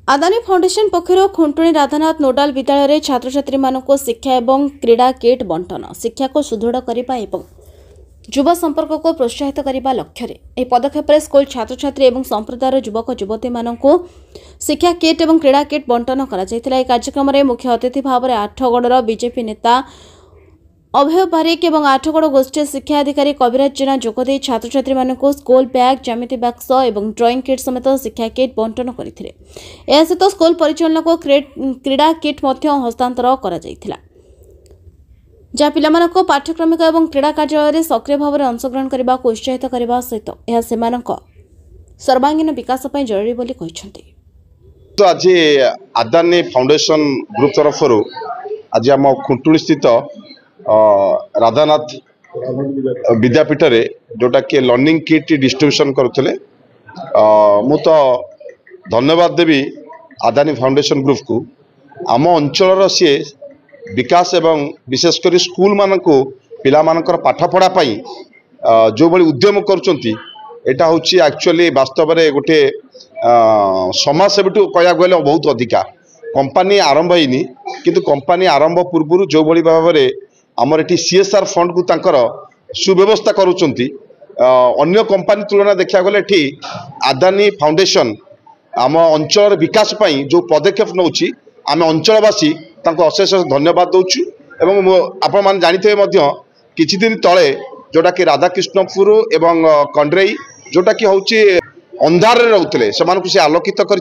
Adani foundation पक्षर Khuntuni Radhanath नोडाल विद्यालय में छात्र छात्री मानक शिक्षा और क्रीड़ा किट बंटन शिक्षा को सुदृढ़ करने और युवा संपर्क को प्रोत्साहित करने लक्ष्य यह पदक्षेप स्कूल छात्र छात्री और संप्रदायर युवक युवती मानक शिक्षा किट और क्रीड़ा किट बंटन कर कार्यक्रम में मुख्य अतिथि भाव में आठगड़र बीजेपी नेता अभय पारिक और आठगड़ गोष्ठी शिक्षा अधिकारी कविराज जेना जोगदे छात्र छात्री मानक स्कूल बैग ज्यामिति बक्स और ड्रॉइंग किट समेत शिक्षा किट बंटन करते सहित स्कूल परिचालन को क्रीड़ा किट हस्तांतर कर जहाँ पिलामानक पाठ्यक्रमिक और क्रीड़ा कार्यालय सक्रिय भाव में अंशग्रहण करने को उत्साहित करने सहित यह सर्वांगीन विकास जरूरी बोली कहते। तो आज आदानी फाउंडेशन ग्रुप तरफ आज आम खुंटुणी स्थित राधानाथ विद्यापीठ रे जोटा कि लर्निंग किट डिस्ट्रीब्यूशन करुले मु तो धन्यवाद देवी आदानी फाउंडेशन ग्रुप को आम अंचल सी विकास एवं विशेषकर स्कूल मानक पिला मानकर पाठ पढ़ा जो बड़ी उद्यम करा हूँ एक्चुअली वास्तव में गोटे समाजसेवी कह गले बहुत अधिका कंपनी आरंभ होनी किंतु कंपनी आरंभ पूर्व जो बड़ी भाव में आमर ये सीएसआर फंड को तांकर सुव्यवस्था करुँच अन्य कंपनी तुलना देखा गले ये आदानी फाउंडेशन आम अंचल विकास जो पदक्षेप नौ आम अंचलवासी अशेष धन्यवाद दौचु एवं आपण मैंने जानी किछि दिन तले जोटा कि राधाकृष्णपुर एवं कंड्रेई जोटा कि हूँ अंधार रोते से आलोकित कर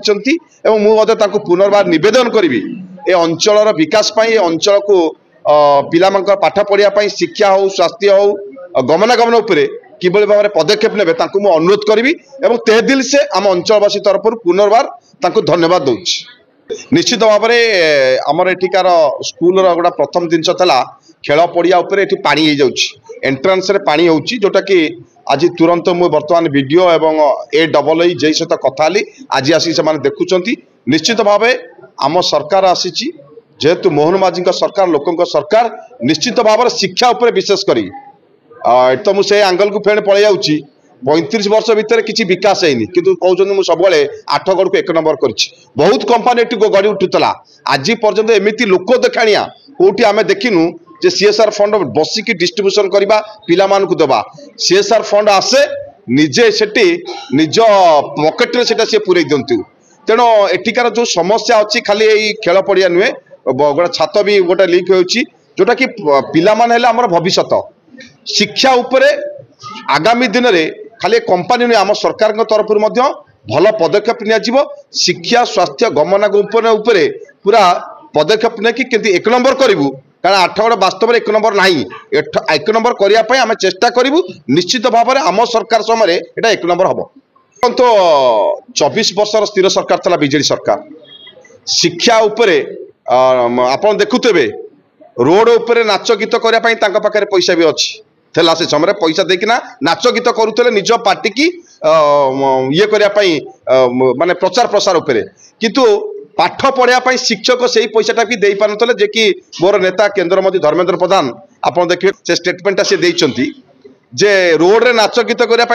पुनर्बार निवेदन करी ए अंचल विकास अंचल को पिला पाठ पढ़ाई शिक्षा हो स्वास्थ्य हो गमनागमन उपर किभली भाव में पदक्षेप ने अनुरोध करी तह दिल से आम अंचलवासी तरफ पुनर्बार धन्यवाद दूची। निश्चित भाव में आमर एठिकार स्कूल गोटा प्रथम जिनस खेल पड़िया पानी हो जाऊँगी एंट्रांस रे पानी होची जोटा कि आज तुरंत मुझे बर्तमान वीडियो एवं AAA जे सहित कथा आज आसी से देखुं निश्चित भाव आम सरकार आसी जेहेतु मोहन माझी सरकार लोकों सरकार निश्चित भाव में शिक्षा उपर विशेष करी तो मुझे एंगल को फेण पलि जाऊँगी 35 वर्ष भितर किसी विकास है कि कहते सब आठगड़ को 1 नंबर कर बहुत कंपानी गढ़ी उठूला आज पर्यंत एमती लोक देखाणिया कौटी आम देखिनु जे सीएसआर फंड बसिक डिस्ट्रीब्यूशन करवा पिला मानकु देबा सीएसआर फंड आसे निजे सेठी निज पॉकेट रे सेटा से पूरे दिंतु तेणु एठिकार जो समस्या अच्छी खाली यही खेल पड़िया नुहे गोटे छात भी गोटे लीक होची जोटा कि पिला मान हेले हमर भविष्य शिक्षा उपरे आगामी दिन में खाली कंपानी नुहे आम सरकार तरफ भल पदक्षेप निया शिक्षा स्वास्थ्य गमनागमन उपरे पूरा पदक्षेप नहीं 1 नंबर करूँ कारण आठगड़ वास्तव में 1 नंबर ना 1 नंबर करने आम चेष्टा करूँ निश्चित भाव में आम सरकार समय यहाँ 1 नंबर हम तो 24 वर्षर स्थिर सरकार था बीजेडी सरकार शिक्षा उपरे आप देखुवे रोड उपरे नाच गीत करने पैसा भी अच्छी थेला से समय पैसा देकिना नाच गीत करुले निज पार्टी की ये करने माने प्रचार प्रसार उपरे किंतु पाठ पढ़ाई शिक्षक से पैसाटा भी दे पारे जे कि मोर नेता केंद्र मंत्री धर्मेंद्र प्रधान आप देखिए से स्टेटमेंटा से देइचंती जे रोड रे नाच गीत करने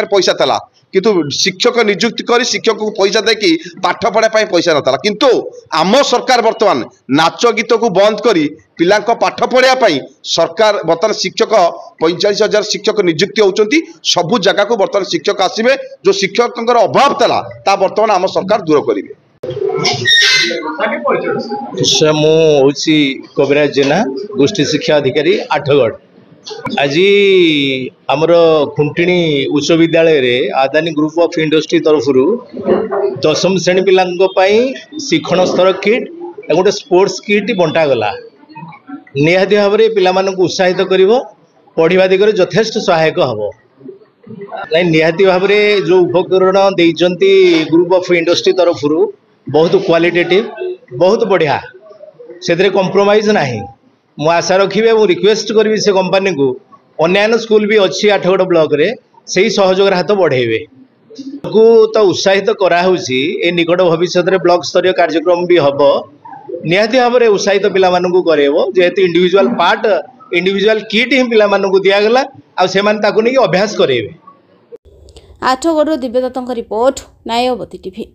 पैसा था किंतु शिक्षक नियुक्ति कर शिक्षक को पैसा देकी पाठ पढ़ाई पैसा नाला किंतु आम सरकार बर्तमान नाच गीत को बंद करी पिला पाठ पढ़ाई सरकार बर्तमान शिक्षक 45,000 शिक्षक नियुक्ति होती सबू जगह को बर्तमान शिक्षक आसवे जो शिक्षक अभाव था बर्तमान आम सरकार दूर करेंगे। मुझे कविराज जेना गोष्ठी शिक्षा अधिकारी आठगढ़ आज आमर खुंटिणी उच्च विद्यालय रे आदानी ग्रुप ऑफ इंडस्ट्री तरफ 10वीं श्रेणी पिला शिक्षण स्तर किट गोटे स्पोर्ट्स किट बंटा गला निहाती भाव में पिला उत्साहित कर पढ़ा दिगरे यथेष्ट सहायक हम नहीं निहाती भाव में जो उपकरण देइचंती ग्रुप ऑफ इंडस्ट्री तरफ बहुत क्वालिटेटिव बहुत बढ़िया से कंप्रोमाइज नहीं मु आशा रखी रिक्वेस्ट करी से कंपनी को अन्य स्कूल भी अच्छी आठगड़ ब्लॉक रे से ही सहयोग हाथ बढ़ेबे को तो उत्साहित कराऊँगी ए निकट भविष्य में ब्लॉक स्तरीय कार्यक्रम भी हम निहाती भाव में उत्साहित पिला करेब जेहेतु इंडिविजुअल पार्ट इंडिविजुअल किट ही पिला दिगला आने अभ्यास करेबे। आठगड़ दिव्यदत्त रिपोर्ट नायवती टीवी।